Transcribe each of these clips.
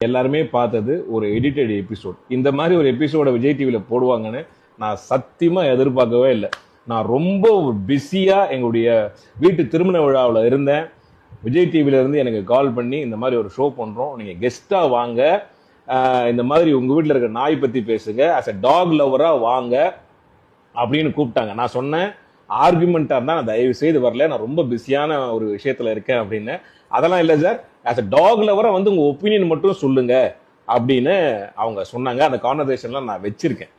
எல்லாருமே பார்த்தது ஒரு எடிட்டட் எபிசோட். இந்த மாதிரி ஒரு எபிசோட விஜய் டிவியில் போடுவாங்கன்னு நான் சத்தியமாக எதிர்பார்க்கவே இல்லை. நான் ரொம்ப பிஸியாக எங்களுடைய வீட்டு திருமண விழாவில் இருந்தேன். விஜய் டிவியில இருந்து எனக்கு கால் பண்ணி இந்த மாதிரி ஒரு ஷோ பண்ணுறோம், நீங்கள் கெஸ்ட்டாக வாங்க, இந்த மாதிரி உங்கள் வீட்டில் இருக்கிற நாய் பற்றி பேசுங்க, ஆஸ் அ டாக் லவராக வாங்க அப்படின்னு கூப்பிட்டாங்க. நான் சொன்னேன், ஆர்குமெண்ட்டாக இருந்தால் நான் தயவு செய்து வரல, நான் ரொம்ப பிஸியான ஒரு விஷயத்தில் இருக்கேன் அப்படின்னு. அதெல்லாம் இல்லை சார், ஆஸ் அ டாக் லவராக வந்து உங்கள் ஒப்பீனியன் மட்டும் சொல்லுங்க அப்படின்னு அவங்க சொன்னாங்க. அந்த கான்வர்சேஷன்லாம் நான் வச்சிருக்கேன்.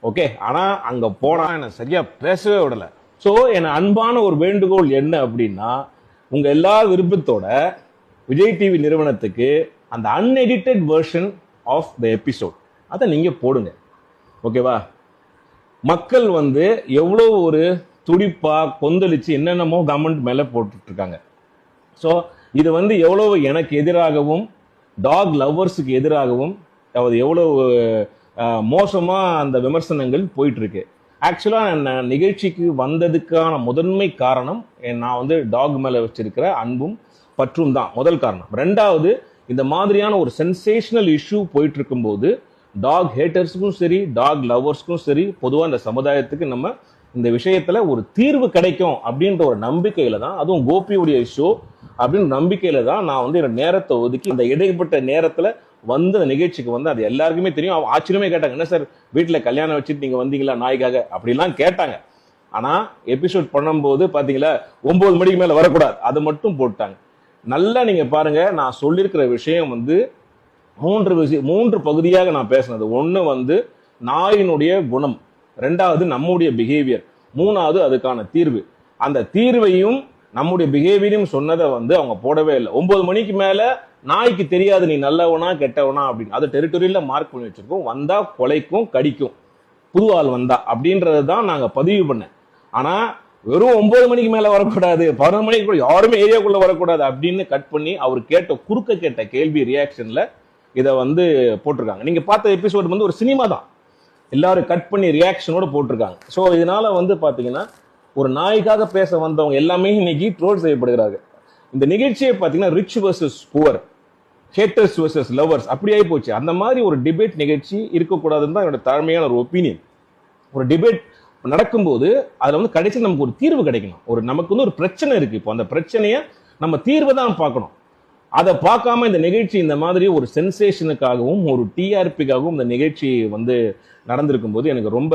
ஓகே, ஆனால் அங்கே போனால் என்னை சரியாக பேசவே விடலை. ஸோ என் அன்பான ஒரு வேண்டுகோள் என்ன அப்படின்னா, உங்கள் எல்லா விருப்பத்தோட விஜய் டிவி நிறுவனத்துக்கு அந்த unedited version of the episode அதை நீங்கள் போடுங்க. ஓகேவா? மக்கள் வந்து எவ்வளோ ஒரு துடிப்பா கொந்தளிச்சு என்னென்னமோ கவர்மெண்ட் மேலே போட்டுட்டு இருக்காங்க. ஸோ இது வந்து எவ்வளோ எனக்கு எதிராகவும் டாக் லவ்வர்ஸுக்கு எதிராகவும் எவ்வளோ மோசமாக அந்த விமர்சனங்கள் போயிட்டு இருக்கு. ஆக்சுவலாக நான் நிகழ்ச்சிக்கு வந்ததுக்கான முதன்மை காரணம் நான் வந்து டாக் மேலே வச்சிருக்கிற அன்பும் பற்றும் தான் முதல் காரணம். ரெண்டாவது, இந்த மாதிரியான ஒரு சென்சேஷனல் இஷ்யூ போயிட்டு இருக்கும்போது டாக் ஹேட்டர்ஸுக்கும் சரி டாக் லவர்ஸ்க்கும் சரி பொதுவாக இந்த சமுதாயத்துக்கு நம்ம இந்த விஷயத்துல ஒரு தீர்வு கிடைக்கும் அப்படின்ற ஒரு நம்பிக்கையில தான், அதுவும் கோபியுடைய ஷோ அப்படின்னு நம்பிக்கையில தான் நான் வந்து என்னோட நேரத்தை ஒதுக்கி அந்த இடைப்பட்ட நேரத்துல வந்து அந்த நிகழ்ச்சிக்கு வந்து, அது எல்லாருக்குமே தெரியும். ஆச்சரியமே கேட்டாங்க, என்ன சார் வீட்டில் கல்யாணம் வச்சுட்டு நீங்க வந்தீங்களா நாய்க்காக அப்படிலாம் கேட்டாங்க. ஆனா எபிசோட் பண்ணும்போது பாத்தீங்களா 9 மணிக்கு மேல வரக்கூடாது, அதை மட்டும் போட்டாங்க. நல்லா நீங்க பாருங்க, நான் சொல்லியிருக்கிற விஷயம் வந்து மூன்று பகுதியாக நான் பேசினது. ஒன்று வந்து நாயினுடைய குணம், ரெண்டாவது நம்முடைய பிஹேவியர், மூணாவது அதுக்கான தீர்வு. அந்த தீர்வையும் நம்முடைய பிஹேவியரையும் சொன்னதை வந்து அவங்க போடவே இல்லை. 9 மணிக்கு மேல நாய்க்கு தெரியாது நீ நல்லவனா கெட்டவனா அப்படின்னு. அது டெரிட்டரியில மார்க் பண்ணி வச்சிருக்கோம். வந்தா கொலைக்கும் கடிக்கும் புது ஆள் வந்தா அப்படின்றத தான் நாங்க பதிவு பண்ணேன். ஆனா வெறும் 9 மணிக்கு மேல வரக்கூடாது, 11 மணிக்கு கூட யாருமே ஏரியாக்குள்ள வரக்கூடாது அப்படின்னு கட் பண்ணி அவர் கேட்ட கேள்வி ரியாக்ஷன்ல இதை வந்து போட்டிருக்காங்க. நீங்க பார்த்த எபிசோட் வந்து ஒரு சினிமா தான், எல்லாரும் கட் பண்ணி ரியாக்ஷனோட போட்டிருக்காங்க. ஸோ இதனால வந்து பாத்தீங்கன்னா ஒரு நாய்க்காக பேச வந்தவங்க எல்லாமே இன்னைக்கு ட்ரோல் செய்யப்படுகிறார்கள். இந்த நிகழ்ச்சியை பாத்தீங்கன்னா rich versus poor, haters versus lovers அப்படி ஆகி போச்சு. அந்த மாதிரி ஒரு டிபேட் நிகழ்ச்சி இருக்கக்கூடாதுன்னு தான் என்னோட தாழ்மையான ஒரு ஒப்பீனியன். ஒரு டிபேட் நடக்கும்போது அதுல வந்து கடைசி நமக்கு ஒரு தீர்வு கிடைக்கணும். நமக்கு வந்து ஒரு பிரச்சனை இருக்கு, இப்போ அந்த பிரச்சனையை நம்ம தீர்வை தான் பார்க்கணும். அதை பார்க்காம இந்த நிகழ்ச்சி இந்த மாதிரி ஒரு சென்சேஷனுக்காகவும் ஒரு டிஆர்பிக்காகவும் இந்த நிகழ்ச்சி வந்து நடந்திருக்கும் போது எனக்கு ரொம்ப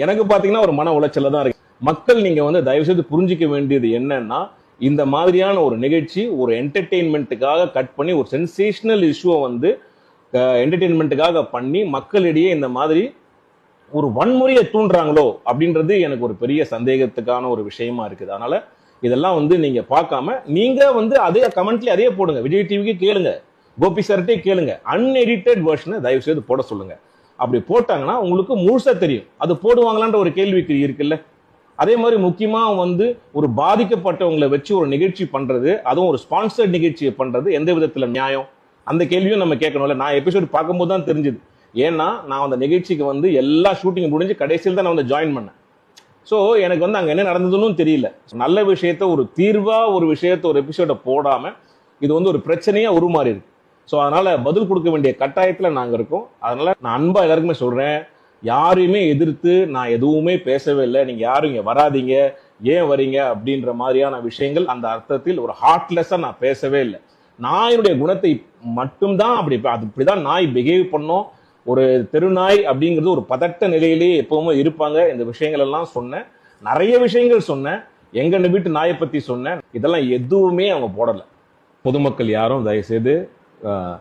எனக்கு பாத்தீங்கன்னா ஒரு மன உளைச்சல தான் இருக்கு. மக்கள் நீங்க வந்து தயவு செய்து புரிஞ்சிக்க வேண்டியது என்னன்னா, இந்த மாதிரியான ஒரு நிகழ்ச்சி ஒரு என்டர்டெயின்மெண்ட்டுக்காக கட் பண்ணி ஒரு சென்சேஷனல் இஷ்யூவை வந்து என்டர்டெயின்மெண்ட்டுக்காக பண்ணி மக்களிடையே இந்த மாதிரி ஒரு வன்முறையை தூண்டுறாங்களோ அப்படின்றது எனக்கு ஒரு பெரிய சந்தேகத்துக்கான ஒரு விஷயமா இருக்குது. அதனால இதெல்லாம் வந்து நீங்க பார்க்காம நீங்க வந்து அதே கமெண்ட்ல அதே போடுங்க, விஜய் டிவிக்கு கேளுங்க, கோபி சார்ட்டே கேளுங்க, அன்எடிட்டட் வெர்ஷனை தயவு செய்து போட சொல்லுங்க. அப்படி போட்டாங்கன்னா உங்களுக்கு முழுசா தெரியும். அது போடுவாங்களான்ற ஒரு கேள்விக்கு இருக்குல்ல. அதே மாதிரி முக்கியமா வந்து ஒரு பாதிக்கப்பட்டவங்களை வச்சு ஒரு நிகழ்ச்சி பண்றது, அதுவும் ஒரு ஸ்பான்சர்ட் நிகழ்ச்சியை பண்றது எந்த விதத்துல நியாயம்? அந்த கேள்வியும் நம்ம கேட்கணும்ல. நான் எபிசோட் பார்க்கும்போது தான் தெரிஞ்சது. ஏன்னா நான் அந்த நிகழ்ச்சிக்கு வந்து எல்லா ஷூட்டிங் முடிஞ்சு கடைசியில் தான் நான் வந்து ஜாயின் பண்ணேன். ஸோ எனக்கு வந்து அங்கே என்ன நடந்ததுன்னு தெரியல. நல்ல விஷயத்த ஒரு தீர்வா ஒரு விஷயத்த ஒரு எபிசோட போடாம இது வந்து ஒரு பிரச்சனையா உருமாறி இருக்கு. ஸோ அதனால பதில் கொடுக்க வேண்டிய கட்டாயத்தில் நாங்கள் இருக்கோம். அதனால நான் அன்பா எல்லாருக்குமே சொல்றேன், யாரையுமே எதிர்த்து நான் எதுவுமே பேசவே இல்லை. நீங்க யாரும் இங்க வராதீங்க, ஏன் வரீங்க அப்படின்ற மாதிரியான விஷயங்கள் அந்த அர்த்தத்தில் ஒரு ஹார்ட்லெஸ்ஸா நான் பேசவே இல்லை. நாயினுடைய குணத்தை மட்டும்தான் அப்படிதான் நாய் பிஹேவ் பண்ணோம். ஒரு தெருநாய் அப்படிங்கிறது ஒரு பதட்ட நிலையிலேயே எப்பவுமே இருப்பாங்க. இந்த விஷயங்கள் எல்லாம் சொன்னேன், நிறைய விஷயங்கள் சொன்னேன், எங்க வீட்டு நாயை பத்தி சொன்னேன். இதெல்லாம் எதுவுமே அவங்க போடல. பொதுமக்கள் யாரும் தயவு செய்து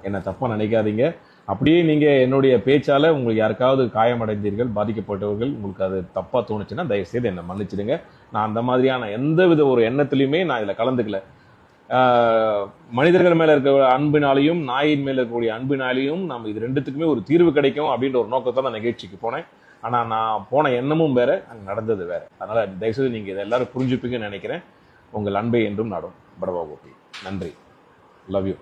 என்ன தப்பா நினைக்காதீங்க. அப்படியே நீங்க என்னுடைய பேச்சால உங்களுக்கு யாருக்காவது காயமடைந்தீர்கள், பாதிக்கப்பட்டவர்கள், உங்களுக்கு அது தப்பா தோணுச்சுன்னா தயவு செய்து என்னை மன்னிச்சிடுங்க. நான் அந்த மாதிரியான எந்தவித ஒரு எண்ணத்திலையுமே நான் இதுல கலந்துக்கல. மனிதர்கள் மேல இருக்க அன்பினாலையும் நாயின் மேல இருக்கக்கூடிய அன்பினாலையும் நம்ம இது ரெண்டுத்துக்குமே ஒரு தீர்வு கிடைக்கும் அப்படின்ற ஒரு நோக்கத்தை நான் நிகழ்ச்சிக்கு போனேன். ஆனா நான் போன எண்ணமும் வேற, அங்க நடந்தது வேற. அதனால தயவுசெய்து நீங்க இதை எல்லாரும் புரிஞ்சுப்பீங்கன்னு நினைக்கிறேன். உங்கள் அன்பை என்றும் நாடும். படவா கோபி. நன்றி. Love you.